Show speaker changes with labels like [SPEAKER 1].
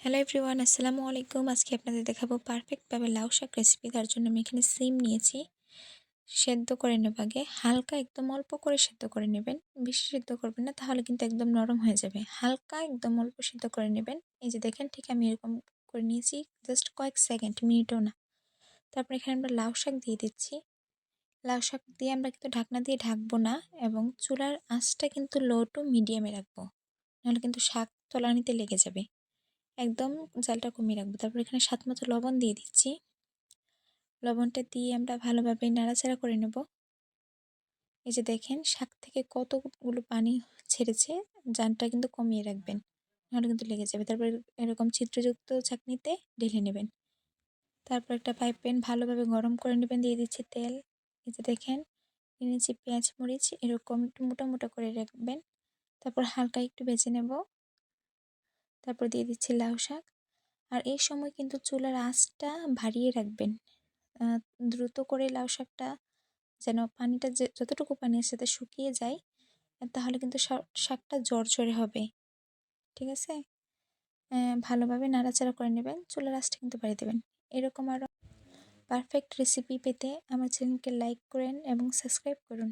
[SPEAKER 1] Hello everyone, আসসালামু আলাইকুম। আজকে আপনাদের দেখাবো পারফেক্টভাবে লাউ শাক রেসিপি। তার জন্য আমি এখানে সিম নিয়েছি, সেদ্ধ করে নেব আগে। হালকা একদম অল্প করে সেদ্ধ করে নেবেন, বেশি সেদ্ধ করবেন না, তাহলে কিন্তু একদম নরম হয়ে যাবে। হালকা একদম অল্প সেদ্ধ করে নেবেন। এই যে দেখেন, ঠিক আমি এরকম করে নিয়েছি, জাস্ট কয়েক সেকেন্ড, মিনিটও না। তারপর এখানে আমরা লাউ শাক দিয়ে দিচ্ছি। লাউ শাক দিয়ে আমরা কিন্তু ঢাকনা দিয়ে ঢাকবো না, এবং চুলার আঁচটা কিন্তু লো টু মিডিয়ামে রাখবো, নাহলে কিন্তু শাক তলানিতে লেগে যাবে। একদম জালটা কমিয়ে রাখবো। তারপর এখানে স্বাদমতো লবণ দিয়ে দিচ্ছি। লবণটা দিয়ে আমরা ভালোভাবে নাড়াচাড়া করে নেব। এই যে দেখেন, শাক থেকে কতগুলো পানি ছেড়েছে, জালটা কিন্তু কমিয়ে রাখবেন, নাহলে কিন্তু লেগে যাবে। তারপর এরকম ছিদ্রযুক্ত ছাঁকনিতে ঢেলে নেবেন। তারপর একটা ফ্রাই প্যান ভালোভাবে গরম করে নেবেন, দিয়ে দিচ্ছি তেল। এই যে দেখেন, নিয়ে নিচ্ছি পেঁয়াজ মরিচ, এরকম একটু মোটা মোটা করে রাখবেন। তারপর হালকা একটু ভেজে নেব। তারপর দিয়ে দিচ্ছি লাউ শাক। আর এই সময় কিন্তু চুলার আঁচটা বাড়িয়ে রাখবেন। আহ, দ্রুত করে লাউ শাকটা যেন পানিটা যতটুকু পানি আছে সেটা শুকিয়ে যায়, তাহলে কিন্তু শাকটা ঝরঝরে হবে। ঠিক আছে? ভালোভাবে নাড়াচাড়া করে নেবেন, চুলার আঁচটা কিন্তু বাড়িয়ে দেবেন। এরকম আরও পারফেক্ট রেসিপি পেতে আমার চ্যানেলকে লাইক করেন এবং সাবস্ক্রাইব করুন।